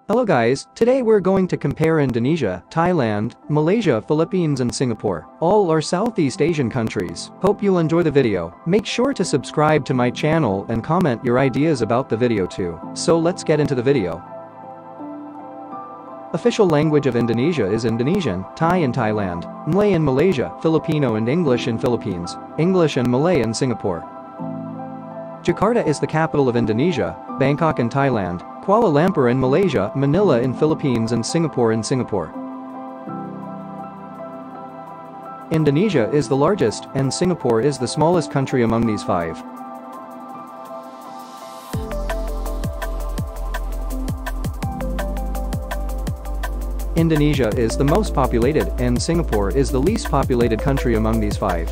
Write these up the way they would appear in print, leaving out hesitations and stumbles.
Hello guys, today we're going to compare Indonesia, Thailand, Malaysia, Philippines and Singapore. All are Southeast Asian countries. Hope you'll enjoy the video. Make sure to subscribe to my channel and comment your ideas about the video too. So let's get into the video. Official language of Indonesia is Indonesian, Thai in Thailand, Malay in Malaysia, Filipino and English in Philippines, English and Malay in Singapore. Jakarta is the capital of Indonesia, Bangkok in Thailand, Kuala Lumpur in Malaysia, Manila in Philippines and Singapore in Singapore. Indonesia is the largest and Singapore is the smallest country among these five. Indonesia is the most populated and Singapore is the least populated country among these five.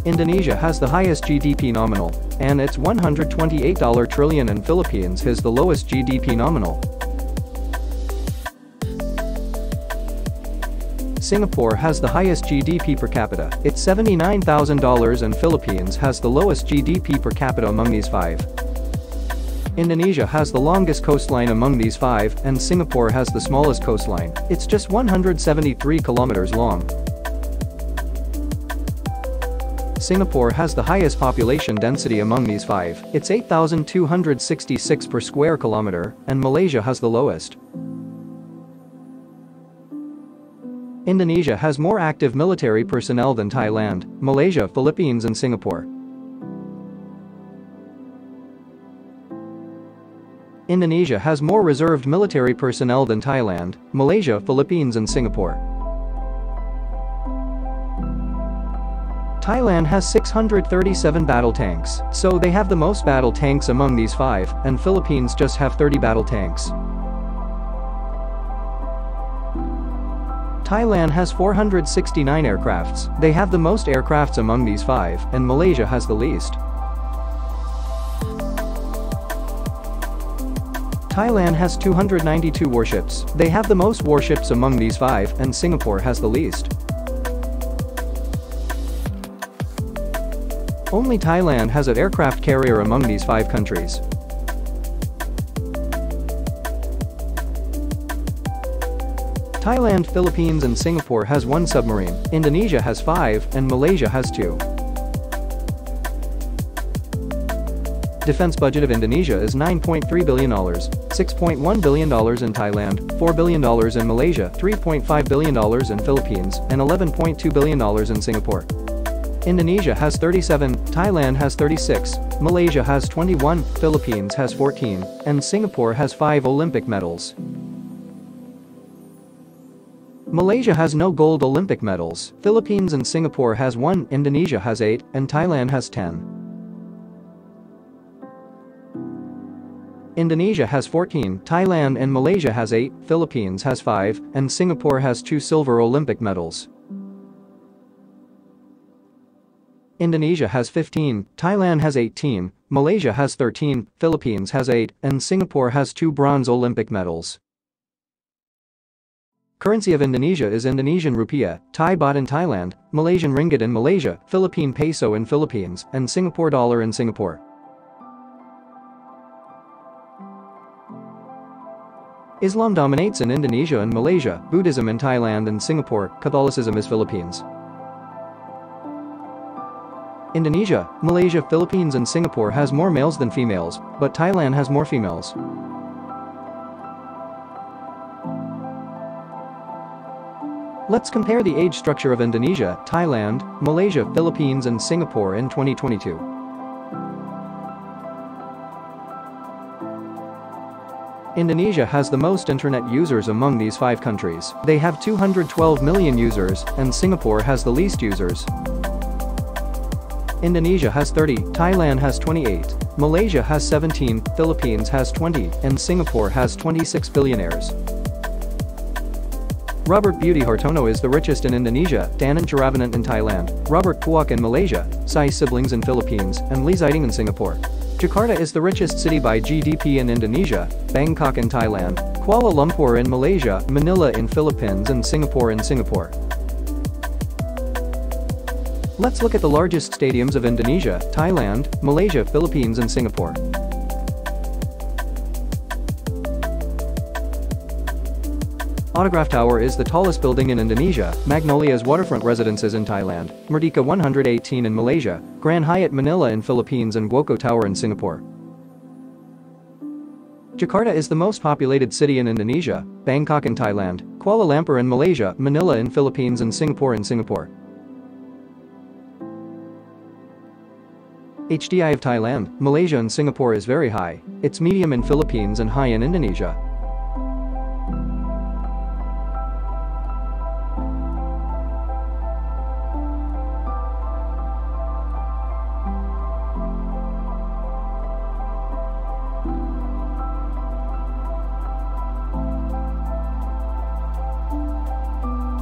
Indonesia has the highest GDP nominal, and it's $128 trillion and Philippines has the lowest GDP nominal. Singapore has the highest GDP per capita, it's $79,000 and Philippines has the lowest GDP per capita among these five. Indonesia has the longest coastline among these five and Singapore has the smallest coastline, it's just 173 kilometers long. Singapore has the highest population density among these five, it's 8,266 per square kilometer, and Malaysia has the lowest. Indonesia has more active military personnel than Thailand, Malaysia, Philippines and Singapore. Indonesia has more reserved military personnel than Thailand, Malaysia, Philippines and Singapore. Thailand has 637 battle tanks, so they have the most battle tanks among these five, and Philippines just have 30 battle tanks. Thailand has 469 aircrafts, they have the most aircrafts among these five, and Malaysia has the least. Thailand has 292 warships, they have the most warships among these five, and Singapore has the least. Only Thailand has an aircraft carrier among these five countries. Thailand, Philippines and Singapore has one submarine, Indonesia has 5 and Malaysia has 2. Defense budget of Indonesia is $9.3 billion, $6.1 billion in Thailand, $4 billion in Malaysia, $3.5 billion in Philippines, and $11.2 billion in Singapore. Indonesia has 37, Thailand has 36, Malaysia has 21, Philippines has 14, and Singapore has 5 Olympic medals. Malaysia has no gold Olympic medals, Philippines and Singapore has 1, Indonesia has 8, and Thailand has 10. Indonesia has 14, Thailand and Malaysia has 8, Philippines has 5, and Singapore has 2 silver Olympic medals. Indonesia has 15, Thailand has 18, Malaysia has 13, Philippines has 8, and Singapore has 2 bronze Olympic medals. Currency of Indonesia is Indonesian rupiah, Thai baht in Thailand, Malaysian ringgit in Malaysia, Philippine peso in Philippines, and Singapore dollar in Singapore. Islam dominates in Indonesia and Malaysia, Buddhism in Thailand and Singapore, Catholicism is Philippines. Indonesia, Malaysia, Philippines and Singapore has more males than females, but Thailand has more females. Let's compare the age structure of Indonesia, Thailand, Malaysia, Philippines and Singapore in 2022. Indonesia has the most internet users among these 5 countries. They have 212 million users, and Singapore has the least users. Indonesia has 30, Thailand has 28, Malaysia has 17, Philippines has 20, and Singapore has 26 billionaires. Robert Budi Hartono is the richest in Indonesia, Danan Cherabanan in Thailand, Robert Puak in Malaysia, Sai siblings in Philippines, and Lee Ziding in Singapore. Jakarta is the richest city by GDP in Indonesia, Bangkok in Thailand, Kuala Lumpur in Malaysia, Manila in Philippines and Singapore in Singapore. Let's look at the largest stadiums of Indonesia, Thailand, Malaysia, Philippines and Singapore. Autograph Tower is the tallest building in Indonesia, Magnolia's waterfront residences in Thailand, Merdeka 118 in Malaysia, Grand Hyatt Manila in Philippines and Gwoko Tower in Singapore. Jakarta is the most populated city in Indonesia, Bangkok in Thailand, Kuala Lumpur in Malaysia, Manila in Philippines and Singapore in Singapore. HDI of Thailand, Malaysia and Singapore is very high, it's medium in Philippines and high in Indonesia.